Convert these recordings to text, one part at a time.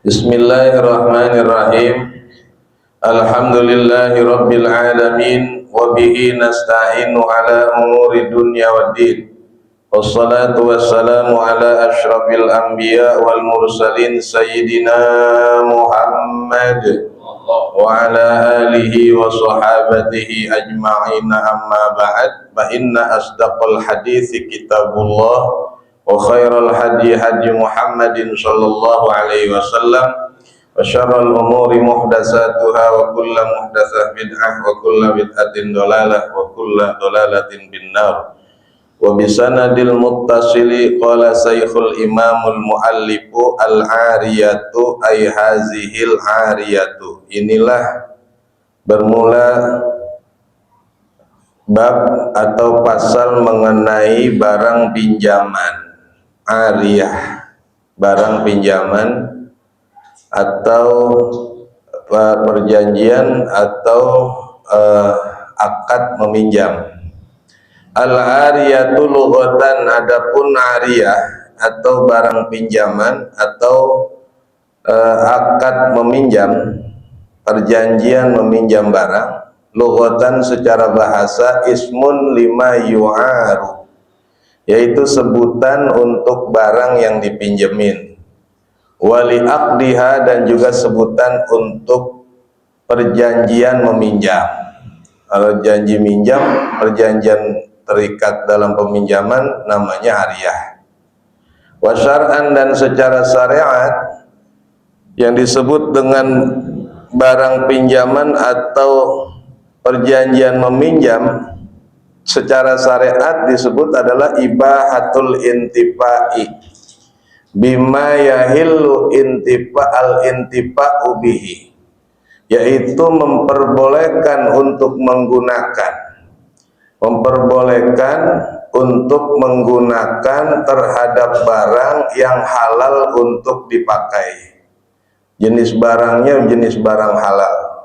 Bismillahirrahmanirrahim. Alhamdulillahi rabbil alamin. Wabihi nasta'inu ala umuri dunya waddin. Wassalatu wassalamu ala ashrafil anbiya wal mursalin Sayyidina Muhammad wa ala alihi wa sahabatihi ajma'ina, amma ba'd. Fa inna asdaqal hadithi kitabullah wa khairal hadi hadi Muhammadin sallallahu alaihi wasallam wa syarral umuri muhdatsatuha wa kullu muhdatsah bid'ah wa kullu bid'atin dhalalah wa kullu dhalalatin binnar. Wa bisanadil muttasili qala saykhul imamul muallifu al-ariyatu ay hazihil ariyatu. Inilah bermula bab atau pasal mengenai barang pinjaman. Ariyah, barang pinjaman atau perjanjian atau akad meminjam. Al-ariyatu lughatan, adapun ariyah atau barang pinjaman atau akad meminjam, perjanjian meminjam barang, lughatan secara bahasa ismun lima yu'aru, yaitu sebutan untuk barang yang dipinjemin. Wali aqdiha, dan juga sebutan untuk perjanjian meminjam. Kalau janji minjam, perjanjian terikat dalam peminjaman namanya ariyah. Wa syar'an, dan secara syariat yang disebut dengan barang pinjaman atau perjanjian meminjam secara syariat disebut adalah ibahatul intifa'i bima yahillu intifa'al intifa'u bihi, yaitu memperbolehkan untuk menggunakan terhadap barang yang halal untuk dipakai. Jenis barangnya jenis barang halal.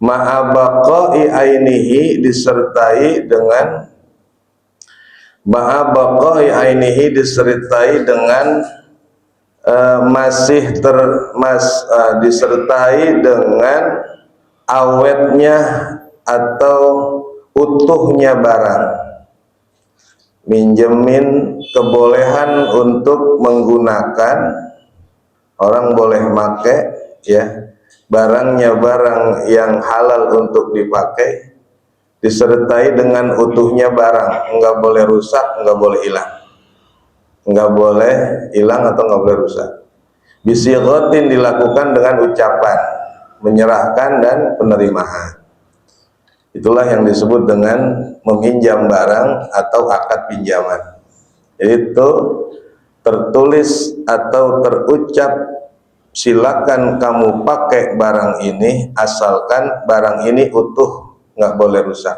Ma'abaqai ainihi, disertai dengan disertai dengan awetnya atau utuhnya barang. Minjemin kebolehan untuk menggunakan, orang boleh make ya, barangnya barang yang halal untuk dipakai, disertai dengan utuhnya barang, enggak boleh rusak, enggak boleh hilang atau enggak boleh rusak. Bisighatin, dilakukan dengan ucapan menyerahkan dan penerimaan. Itulah yang disebut dengan meminjam barang atau akad pinjaman. Itu tertulis atau terucap, silakan kamu pakai barang ini asalkan barang ini utuh, nggak boleh rusak.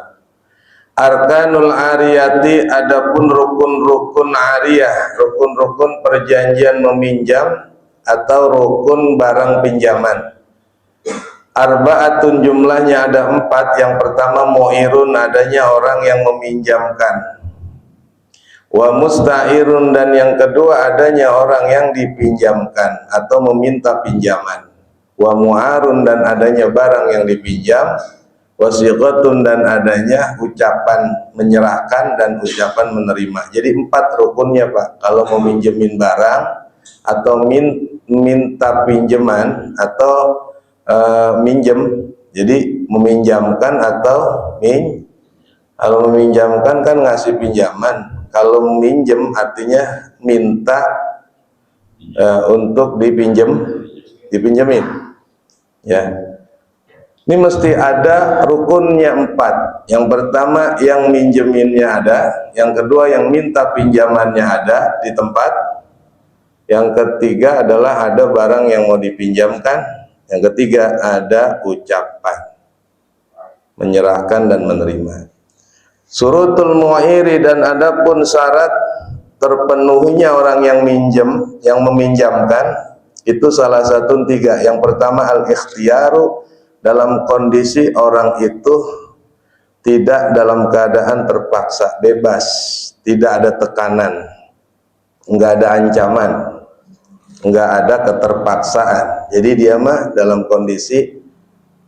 Arkanul ariyati, adapun rukun-rukun ariyah, rukun-rukun perjanjian meminjam atau rukun barang pinjaman. Arba'atun, jumlahnya ada 4. Yang pertama mu'irun, adanya orang yang meminjamkan. Wa musta'irun, dan yang kedua adanya orang yang dipinjamkan atau meminta pinjaman. Wa mu'arun, dan adanya barang yang dipinjam. Wa sighatun, dan adanya ucapan menyerahkan dan ucapan menerima. Jadi 4 rukunnya Pak, kalau mau minjemin barang atau minta pinjaman atau minjem. Jadi meminjamkan atau kalau meminjamkan kan ngasih pinjaman, kalau minjem artinya minta untuk dipinjemin ya. Ini mesti ada rukunnya 4. Yang pertama yang minjeminnya ada, yang kedua yang minta pinjamannya ada di tempat, yang ketiga adalah ada barang yang mau dipinjamkan, yang ketiga ada ucapan menyerahkan dan menerima. Surutul mu'iri, dan adapun syarat terpenuhnya orang yang meminjamkan itu salah satu 3. Yang pertama al-ikhtiyaru, dalam kondisi orang itu tidak dalam keadaan terpaksa, bebas, tidak ada tekanan, enggak ada ancaman. nggak ada keterpaksaan. Jadi dia mah dalam kondisi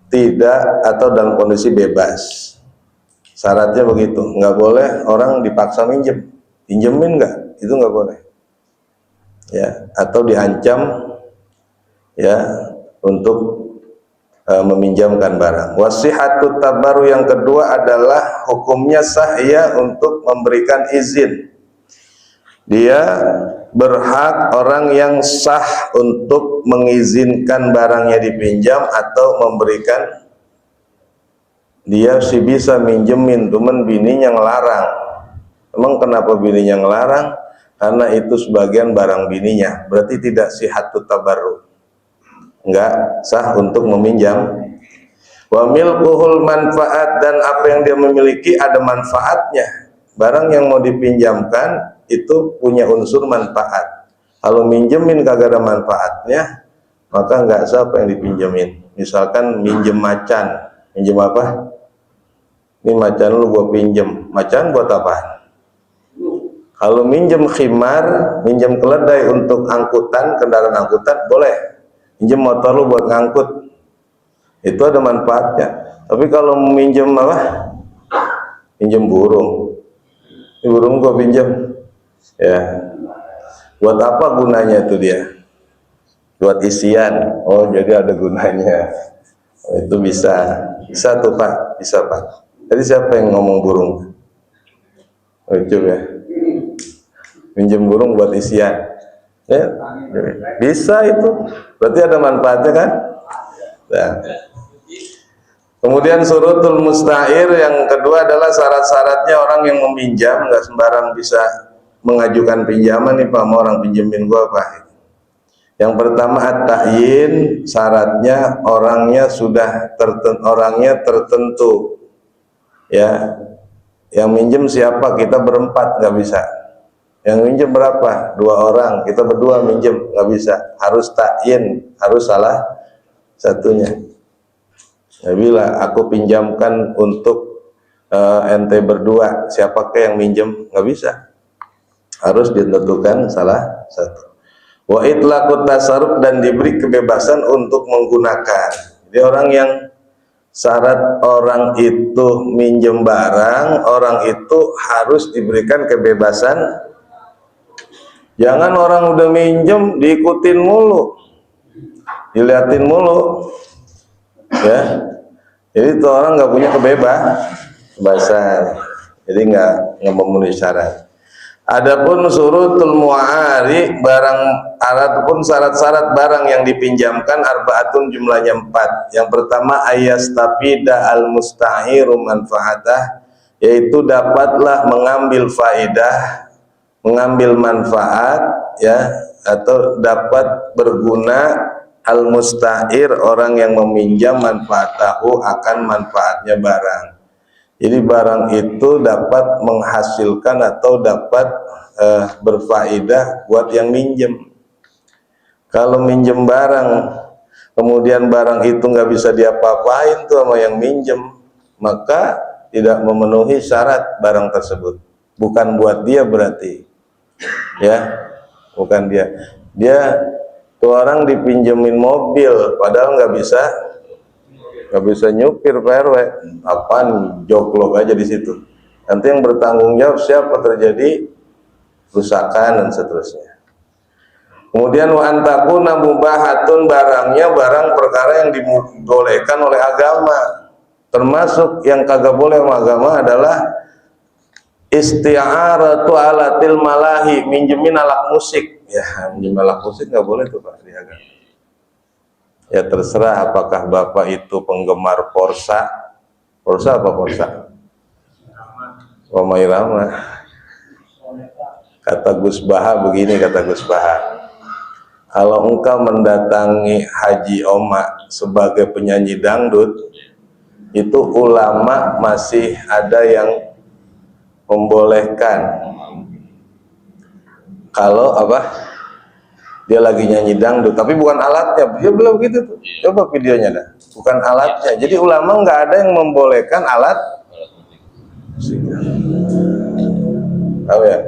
tidak atau dalam kondisi bebas. Syaratnya begitu, nggak boleh orang dipaksa minjem, pinjemin nggak, itu nggak boleh. Ya, atau diancam ya untuk meminjamkan barang. Wasihatut tabaru yang kedua adalah hukumnya sah ya untuk memberikan izin. Dia berhak orang yang sah untuk mengizinkan barangnya dipinjam atau memberikan. Dia sih bisa minjemin, cuman bininya ngelarang. Emang kenapa bininya ngelarang? Karena itu sebagian barang bininya, berarti tidak sihatut tabarru, enggak sah untuk meminjam. Wa milkuhul manfaat, dan apa yang dia memiliki ada manfaatnya. Barang yang mau dipinjamkan itu punya unsur manfaat. Kalau minjemin kagak ada manfaatnya, maka enggak sah apa yang dipinjemin. Misalkan minjem macan, minjem apa? Ini macan lu gua pinjem, macan buat apa? Kalau minjem khimar, minjem keledai untuk angkutan, kendaraan angkutan, boleh. Minjem motor lu buat ngangkut, itu ada manfaatnya. Tapi kalau minjem apa? Minjem burung, ini burung gua pinjem, ya. Buat apa gunanya itu dia? Buat isian. Oh, jadi ada gunanya. Oh, itu bisa tuh Pak, bisa Pak. Tadi siapa yang ngomong burung? Oh, coba ya. Minjem burung buat isian, ya, bisa itu, berarti ada manfaatnya kan? Nah. Kemudian surutul musta'ir yang kedua adalah syarat-syaratnya orang yang meminjam nggak sembarang bisa mengajukan pinjaman nih Pak, mau orang pinjemin gua Pak. Yang pertama at-ta'yin, syaratnya orangnya sudah tertentu, ya. Yang minjem siapa? Kita berempat nggak bisa. Yang minjem berapa? 2 orang, kita berdua minjem, nggak bisa. Harus ta'yin, harus salah satunya. Ya, bila aku pinjamkan untuk ente berdua, siapakah yang minjem? Nggak bisa. Harus ditentukan salah satu. Wa itlaqut tasarruf, dan diberi kebebasan untuk menggunakan. Jadi orang yang syarat orang itu minjem barang, orang itu harus diberikan kebebasan. Jangan orang udah minjem diikutin mulu, diliatin mulu, ya. Jadi itu orang nggak punya kebebasan, jadi nggak memenuhi syarat. Adapun surutul mu'ari, barang ataupun syarat-syarat barang yang dipinjamkan arbaatun, jumlahnya 4. Yang pertama ayastafida al mustahiru manfaatah, yaitu dapatlah mengambil faedah, mengambil manfaat, ya, atau dapat berguna al musta'ir, orang yang meminjam, manfaatahu, akan manfaatnya barang. Jadi barang itu dapat menghasilkan atau dapat berfaedah buat yang minjem. Kalau minjem barang kemudian barang itu nggak bisa diapa-apain tuh sama yang minjem, maka tidak memenuhi syarat barang tersebut. Bukan buat dia berarti, ya, bukan dia. Tuh orang dipinjemin mobil, padahal nggak bisa nyupir Pak RW. Apaan, joklok aja di situ. Nanti yang bertanggung jawab siapa terjadi kerusakan dan seterusnya. Kemudian wa antakuna mubahatun, barangnya barang perkara yang dibolehkan oleh agama. Termasuk yang kagak boleh sama agama adalah isti'aratu alatil malahi, minjemin alat musik. Ya, minjem alat musik nggak boleh tuh Pak di agama. Ya terserah apakah Bapak itu penggemar Porsa apa Porsa? Roma Irama. Kata Gus Baha begini, kata Gus Baha, kalau engkau mendatangi Haji Oma sebagai penyanyi dangdut, itu ulama masih ada yang membolehkan. Kalau apa? Dia lagi nyanyi dangdut, tapi bukan alatnya. Dia bilang begitu tuh. Coba videonya dah. Bukan alatnya. Jadi ulama nggak ada yang membolehkan alat. Tahu ya?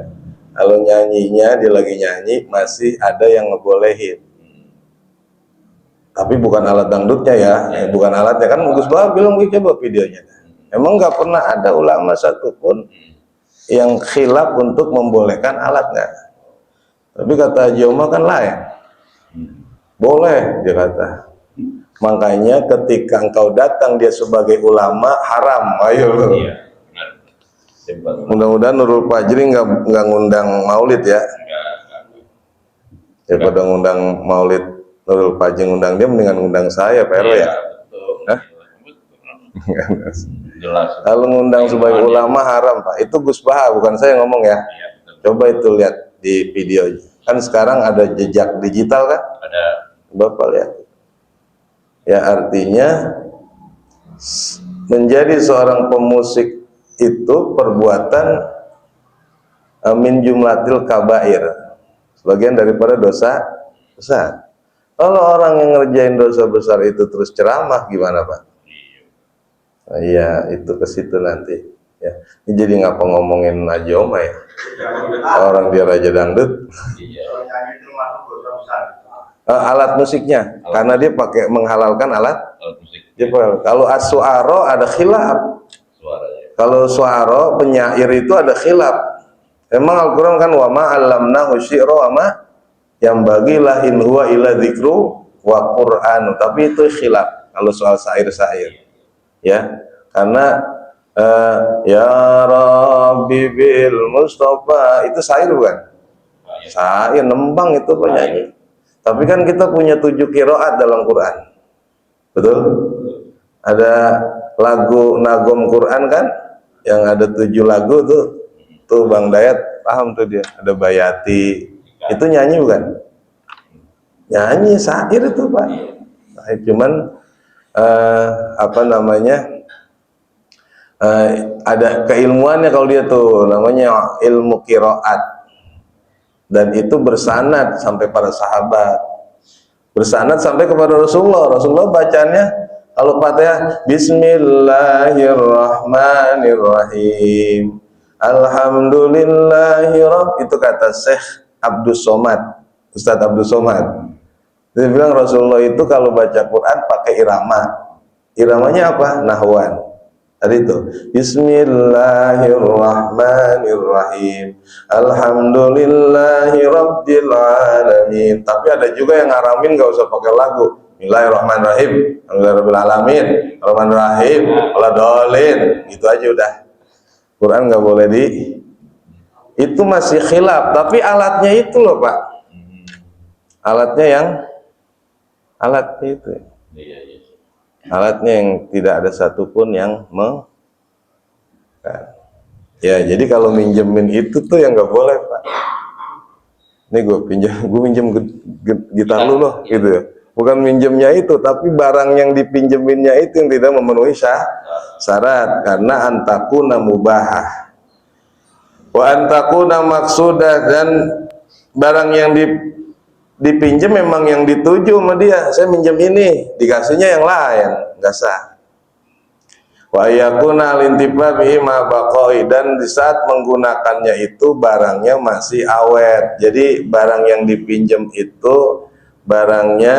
Kalau nyanyinya dia lagi nyanyi masih ada yang ngebolehin. Tapi bukan alat dangdutnya ya, bukan alatnya kan. Gus Bah bilang coba videonya. Emang nggak pernah ada ulama satupun yang khilaf untuk membolehkan alatnya. Tapi kata Haji Omar kan lain. Boleh dia kata. Makanya ketika engkau datang dia sebagai ulama haram. Ayo. Mudah-mudahan Nurul Fajri nggak ngundang maulid ya. Daripada ngundang maulid Nurul Fajri ngundang dia, mendingan ngundang saya Pak RW ya. Jelas. Kalau ngundang sebagai ulama haram Pak. Itu Gus Bah, bukan saya ngomong ya. Coba itu lihat di video. Kan sekarang ada jejak digital kan? Ada. Bapak lihat. Ya artinya menjadi seorang pemusik itu perbuatan min jumlatil kabair, sebagian daripada dosa besar. Kalau orang yang ngerjain dosa besar itu terus ceramah gimana Pak? Iya, itu ke situ nanti. Ya, ini jadi ngapa ngomongin Haji Omar ya? Orang dia raja dangdut. Alat musiknya, karena dia pakai menghalalkan alat musik. Kalau as-su'ara ada khilaf. Kalau suara penyair itu ada khilaf. Emang Al-Quran kan wa ma 'allamnahu syi'ra wa ma yang bagilah in huwa illa dzikru wa Qur'an. Tapi itu khilaf kalau soal syair-syair. Ya, karena ya Rabbi bil Mustafa itu syair bukan? Syair nembang itu penyanyi. Tapi kan kita punya 7 qiraat dalam Quran. Betul? Ada lagu nagom Quran kan? Yang ada 7 lagu tuh Bang Dayat paham tuh dia. Ada Bayati, itu nyanyi bukan? Nyanyi syair itu Pak. Nah, cuman apa namanya? Ada keilmuannya kalau dia tuh namanya ilmu qiraat. Dan itu bersanad sampai para sahabat. Bersanad sampai kepada Rasulullah. Rasulullah bacanya kalau Fatihah Bismillahirrahmanirrahim Alhamdulillahirrahmanirrahim. Itu kata Syekh Abdus Somad, Ustadz Abdus Somad. Dia bilang Rasulullah itu kalau baca Quran pakai irama. Iramanya apa? Nahwan. Tadi itu Bismillahirrahmanirrahim Alhamdulillahirabbil alamin. Tapi ada juga yang ngaramin gak usah pakai lagu. Bismillahirrahmanirrahim Alhamdulillahirabbil alamin Rahmanirrahim waladhdallin. Gitu aja udah. Quran nggak boleh itu masih khilaf. Tapi alatnya itu loh Pak. Alatnya itu. Alatnya yang tidak ada satupun yang ya, jadi kalau minjemin itu tuh yang nggak boleh Pak. Ini gue pinjam gitar lu loh gitu ya. Bukan minjemnya itu, tapi barang yang dipinjeminnya itu yang tidak memenuhi syarat. Karena antakuna mubahah wa antakuna maksudah, dan barang yang dipinjam memang yang dituju sama dia. Saya minjem ini, dikasihnya yang lain, nggak sah. Wa yakuna lintifa bihi ma baqai, dan di saat menggunakannya itu barangnya masih awet. Jadi barang yang dipinjam itu barangnya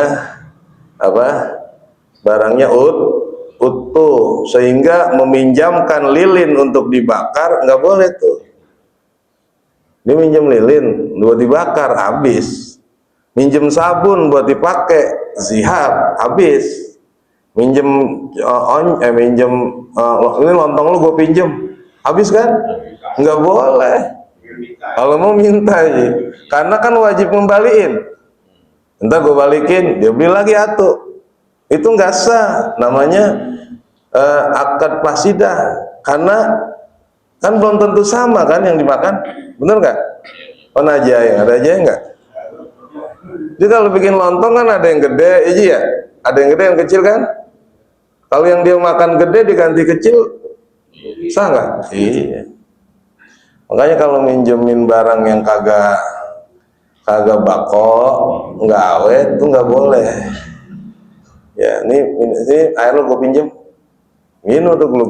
apa? Barangnya utuh, sehingga meminjamkan lilin untuk dibakar nggak boleh tuh. Dia minjem lilin buat dibakar habis. Minjem sabun buat dipakai zihab habis. Minjem ini lontong lu gue pinjem habis kan? Nggak boleh. Kalau mau minta aja, karena kan wajib ngembaliin. Entar gue balikin, dia beli lagi atuh. Itu nggak sah, namanya akad fasidah. Karena kan belum tentu sama kan yang dimakan, bener nggak? Ada aja nggak? Jadi kalau bikin lontong kan ada yang gede, ya, ada yang gede yang kecil kan? Kalau yang dia makan gede diganti kecil, sah nggak? Iya. Makanya kalau minjemin barang yang kagak bako, nggak awet, itu nggak boleh. Ya, ini air lo gue pinjem, minum tuh gluk.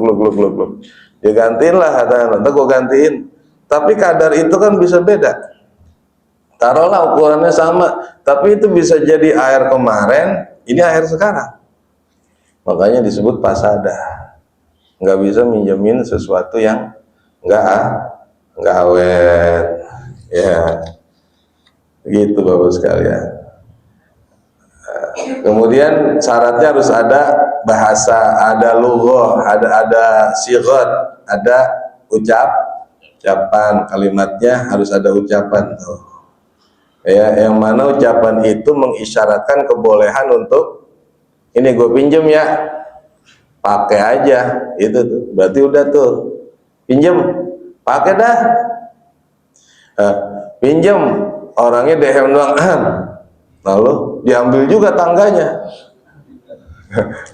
Dia gantiin lah, nanti gue gantiin. tapi kadar itu kan bisa beda. Taruhlah ukurannya sama, tapi itu bisa jadi air kemarin, ini air sekarang. Makanya disebut pasada. Nggak bisa minjemin sesuatu yang nggak awet, ya. Gitu Bapak sekalian. Kemudian syaratnya harus ada bahasa, ada lughah, ada sighat, ada ucapan, kalimatnya harus ada ucapan tuh. Ya, yang mana ucapan itu mengisyaratkan kebolehan untuk ini gue pinjem ya, pakai aja, itu tuh. Berarti udah tuh, pinjem, pakai dah. Pinjem, orangnya dehem doang, lalu diambil juga tangganya.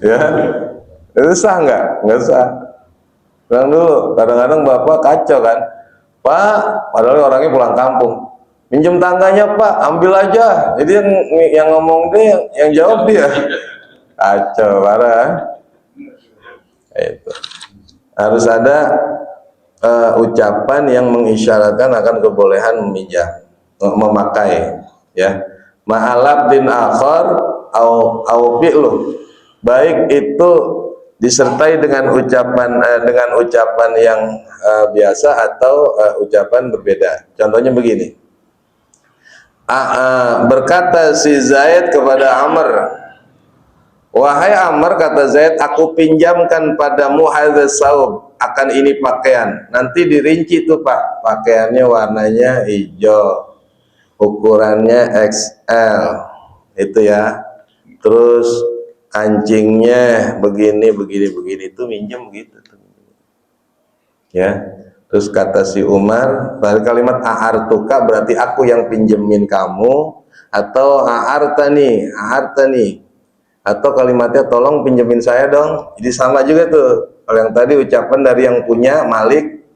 Ya, itu sah nggak? Nggak sah. Bilang dulu, kadang-kadang bapak kacau kan, Pak, padahal orangnya pulang kampung. Pinjam tangganya Pak, ambil aja. Jadi yang ngomong dia, yang jawab dia. Kacau, parah. Itu harus ada ucapan yang mengisyaratkan akan kebolehan meminjam, memakai. Ya, ma'alab din akhar au fi'lu. Baik itu disertai dengan ucapan yang biasa atau ucapan berbeda. Contohnya begini. Berkata si Zaid kepada Amr, wahai Amr, kata Zaid, aku pinjamkan padamu hadzal saub, akan ini pakaian. Nanti dirinci tuh Pak, pakaiannya warnanya hijau, ukurannya XL, itu ya. Terus kancingnya begini, itu minjem gitu tuh. Ya. Terus kata si Umar, dari kalimat a'artuka berarti aku yang pinjemin kamu, atau a'artani, atau kalimatnya tolong pinjemin saya dong. Jadi sama juga tuh. Kalau yang tadi ucapan dari yang punya Malik,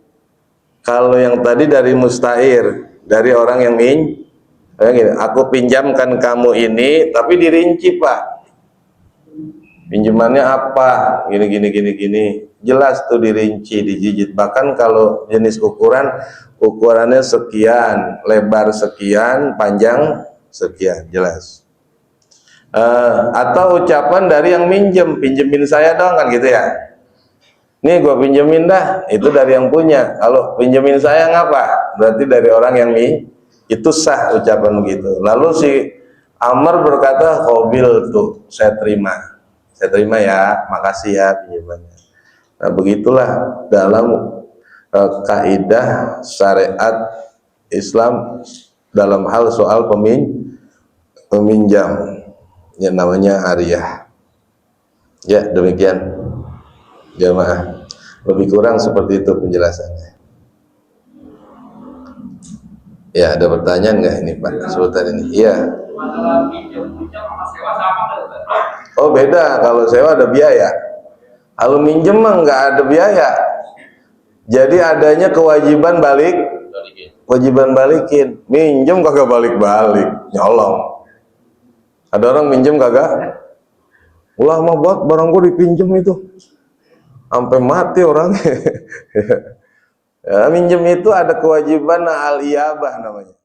kalau yang tadi dari musta'ir, dari orang yang aku pinjamkan kamu ini, tapi dirinci Pak. Pinjamannya apa? Gini. Jelas tuh dirinci, dijijit. Bahkan kalau jenis ukurannya sekian, lebar sekian, panjang sekian, jelas. Atau ucapan dari yang pinjemin saya dong, kan gitu ya. Nih gua pinjemin dah, itu dari yang punya. Kalau pinjemin saya ngapa? Berarti dari orang yang itu sah ucapan begitu. Lalu si Amr berkata, qabil tuh, saya terima ya, makasih ya pinjamannya. Nah, begitulah dalam kaidah syariat Islam dalam hal soal peminjam yang namanya ariyah. Ya, demikian jamaah. Lebih kurang seperti itu penjelasannya. Ya, ada pertanyaan nggak ini Pak seputar ini? Iya. Oh beda, kalau sewa ada biaya. Kalau minjem mah nggak ada biaya. Jadi adanya kewajiban balikin. Minjem kagak balik-balik, nyolong. Ada orang minjem kagak, lama banget barang gua dipinjem itu, sampai mati orang. Ya, minjem itu ada kewajiban al-iyabah namanya.